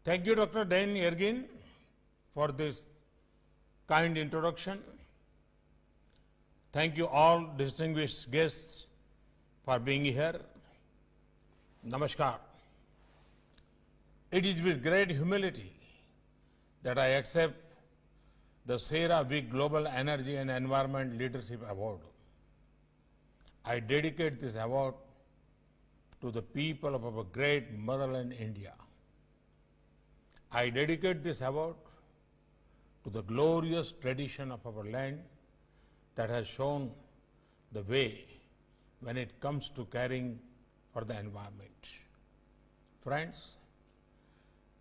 Thank you, Dr. Dan Yergin, for this kind introduction. Thank you all distinguished guests for being here. Namaskar. It is with great humility that I accept the CERAWeek Global Energy and Environment Leadership Award. I dedicate this award to the people of our great motherland, India. I dedicate this award to the glorious tradition of our land that has shown the way when it comes to caring for the environment. Friends,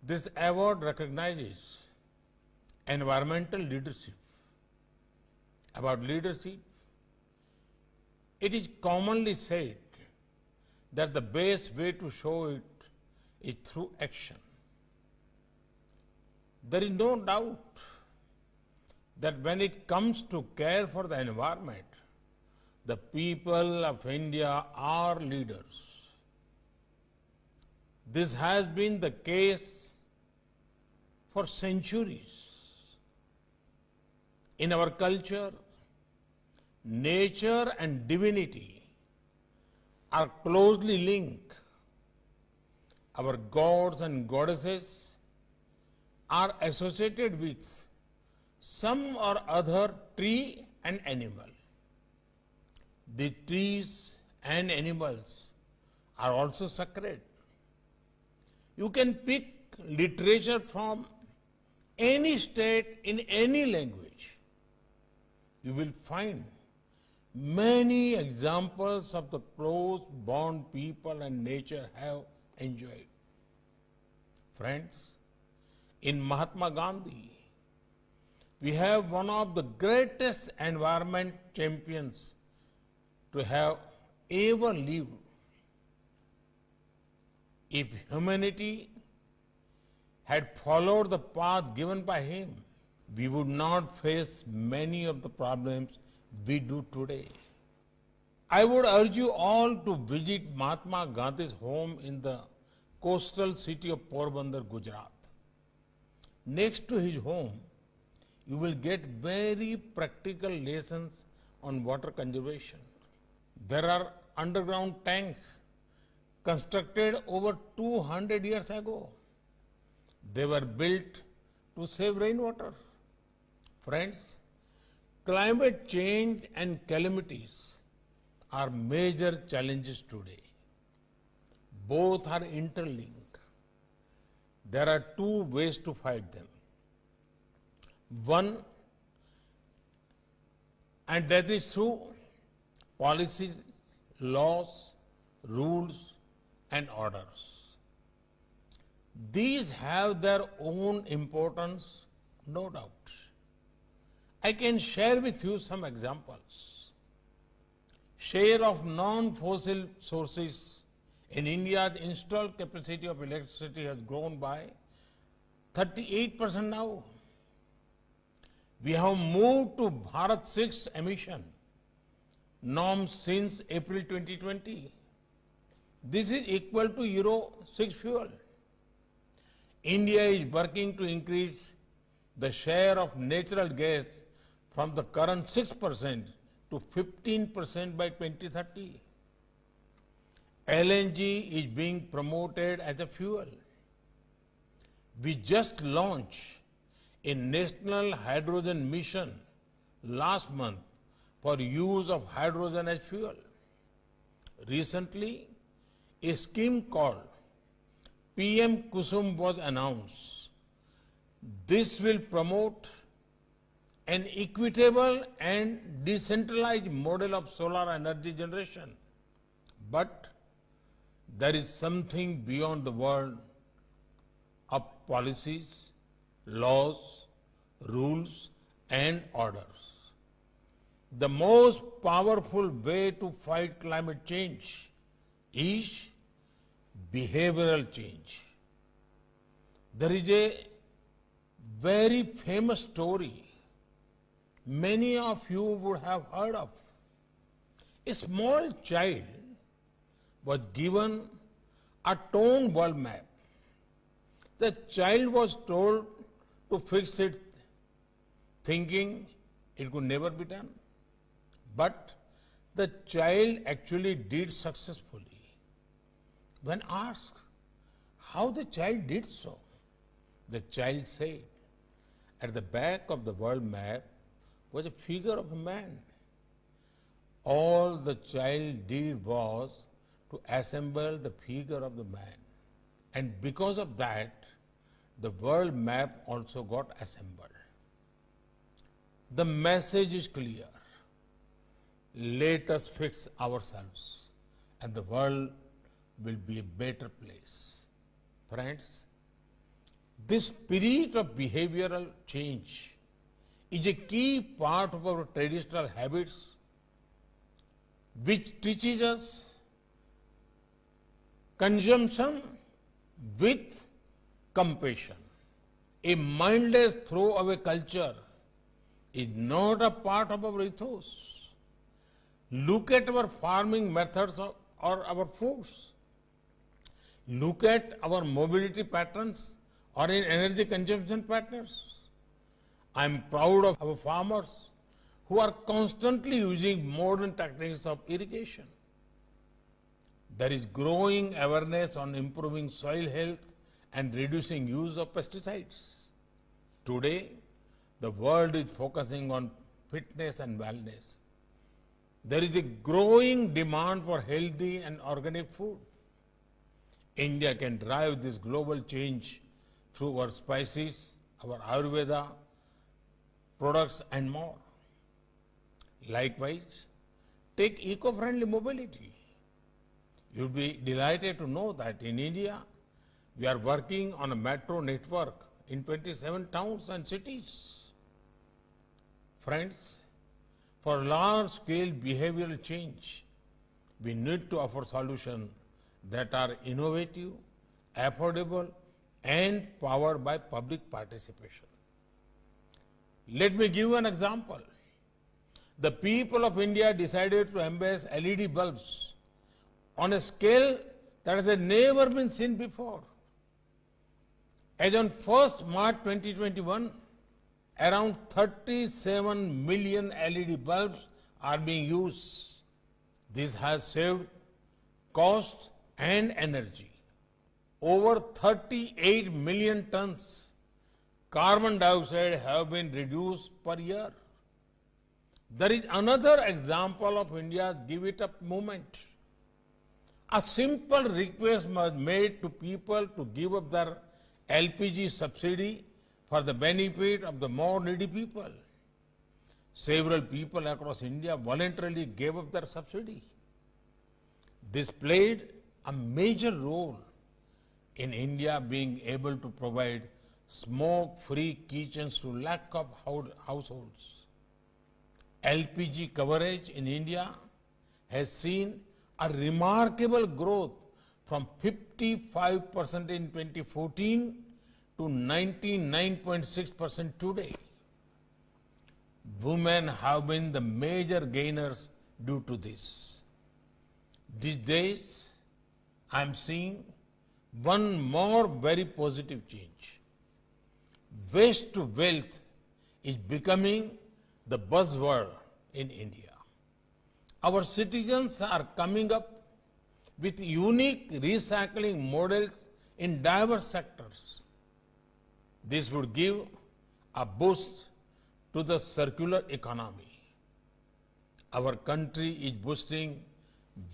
this award recognizes environmental leadership. About leadership, it is commonly said that the best way to show it is through action. There is no doubt that when it comes to care for the environment, the people of India are leaders. This has been the case for centuries. In our culture, nature and divinity are closely linked. Our gods and goddesses are associated with some or other tree and animal. The trees and animals are also sacred. You can pick literature from any state in any language. You will find many examples of the close bond people and nature have enjoyed. Friends, in Mahatma Gandhi, we have one of the greatest environment champions to have ever lived. If humanity had followed the path given by him, we would not face many of the problems we do today. I would urge you all to visit Mahatma Gandhi's home in the coastal city of Porbandar, Gujarat. Next to his home, you will get very practical lessons on water conservation. There are underground tanks constructed over 200 years ago. They were built to save rainwater. Friends, climate change and calamities are major challenges today. Both are interlinked. There are two ways to fight them. One, and that is through policies, laws, rules, and orders. These have their own importance, no doubt. I can share with you some examples. Share of non-fossil sources in India's installed capacity of electricity has grown by 38% now. We have moved to Bharat 6 emission norms since April 2020. This is equal to Euro 6 fuel. India is working to increase the share of natural gas from the current 6% to 15% by 2030. LNG is being promoted as a fuel. We just launched a national hydrogen mission last month for use of hydrogen as fuel. Recently, a scheme called PM Kusum was announced. This will promote an equitable and decentralized model of solar energy generation. But there is something beyond the world of policies, laws, rules, and orders. The most powerful way to fight climate change is behavioral change. There is a very famous story many of you would have heard of. A small child was given a torn world map. The child was told to fix it, thinking it could never be done. But the child actually did successfully. When asked how the child did so, the child said, at the back of the world map was a figure of a man. All the child did was to assemble the figure of the man. And because of that, the world map also got assembled. The message is clear. Let us fix ourselves and the world will be a better place. Friends, this spirit of behavioral change is a key part of our traditional habits which teaches us consumption with compassion. A mindless throwaway culture is not a part of our ethos. Look at our farming methods or our foods. Look at our mobility patterns or in energy consumption patterns. I am proud of our farmers who are constantly using modern techniques of irrigation. There is growing awareness on improving soil health and reducing use of pesticides. Today, the world is focusing on fitness and wellness. There is a growing demand for healthy and organic food. India can drive this global change through our spices, our Ayurveda products and more. Likewise, take eco-friendly mobility. You'll be delighted to know that in India, we are working on a metro network in 27 towns and cities. Friends, for large-scale behavioral change, we need to offer solutions that are innovative, affordable, and powered by public participation. Let me give you an example. The people of India decided to embrace LED bulbs on a scale that has never been seen before. As on 1st March 2021, around 37 million LED bulbs are being used. This has saved cost and energy. Over 38 million tons carbon dioxide have been reduced per year. There is another example of India's Give It Up movement. A simple request was made to people to give up their LPG subsidy for the benefit of the more needy people. Several people across India voluntarily gave up their subsidy. This played a major role in India being able to provide smoke-free kitchens to lakh of households. LPG coverage in India has seen a remarkable growth from 55% in 2014 to 99.6% today. Women have been the major gainers due to this. These days, I am seeing one more very positive change. Waste to wealth is becoming the buzzword in India. Our citizens are coming up with unique recycling models in diverse sectors. This would give a boost to the circular economy. Our country is boosting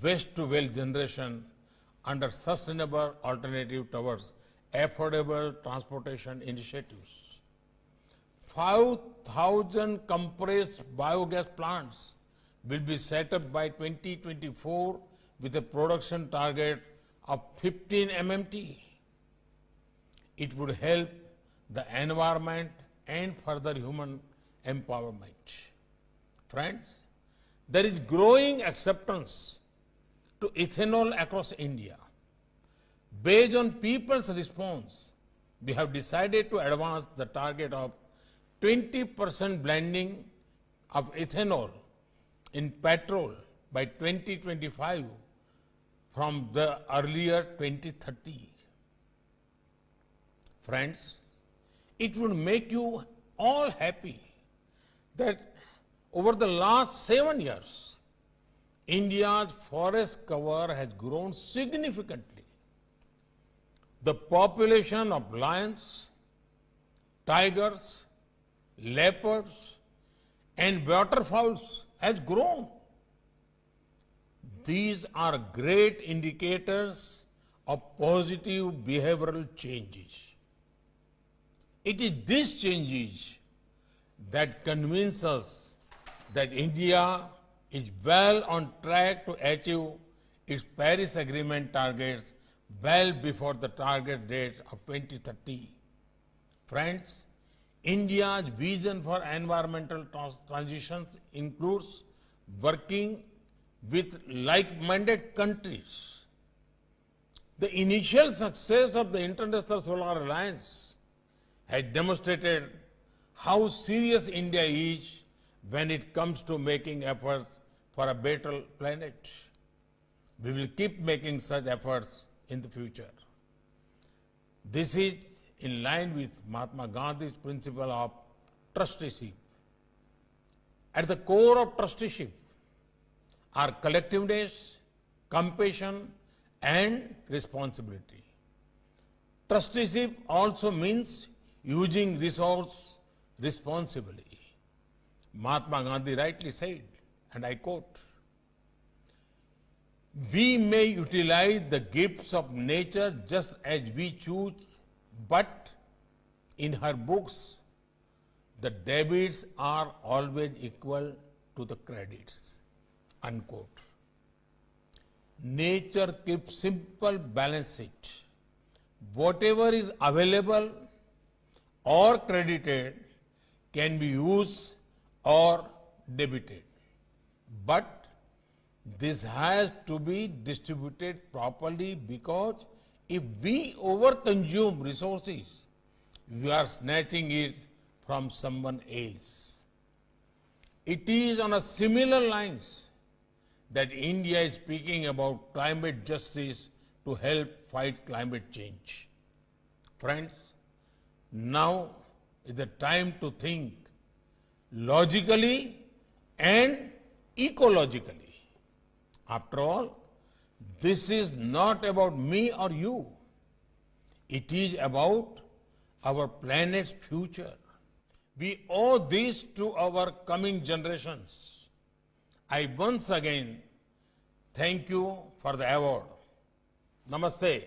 waste to wealth generation under sustainable alternative towards affordable transportation initiatives. 5,000 compressed biogas plants will be set up by 2024 with a production target of 15 MMT. It would help the environment and further human empowerment. Friends, there is growing acceptance to ethanol across India. Based on people's response, we have decided to advance the target of 20% blending of ethanol in petrol by 2025 from the earlier 2030. Friends, it would make you all happy that over the last 7 years, India's forest cover has grown significantly. The population of lions, tigers, leopards, and waterfowls has grown. These are great indicators of positive behavioral changes. It is these changes that convince us that India is well on track to achieve its Paris Agreement targets well before the target date of 2030. Friends, India's vision for environmental transitions includes working with like-minded countries. The initial success of the International Solar Alliance has demonstrated how serious India is when it comes to making efforts for a better planet. We will keep making such efforts in the future. This is in line with Mahatma Gandhi's principle of trusteeship. At the core of trusteeship are collectiveness, compassion, and responsibility. Trusteeship also means using resources responsibly. Mahatma Gandhi rightly said, and I quote, "We may utilize the gifts of nature just as we choose, but in her books, the debits are always equal to the credits." Unquote. Nature keeps simple balance sheet. Whatever is available or credited can be used or debited. But this has to be distributed properly, because if we overconsume resources, we are snatching it from someone else. It is on a similar lines that India is speaking about climate justice to help fight climate change. Friends, now is the time to think logically and ecologically. After all, this is not about me or you. It is about our planet's future. We owe this to our coming generations. I once again thank you for the award. Namaste.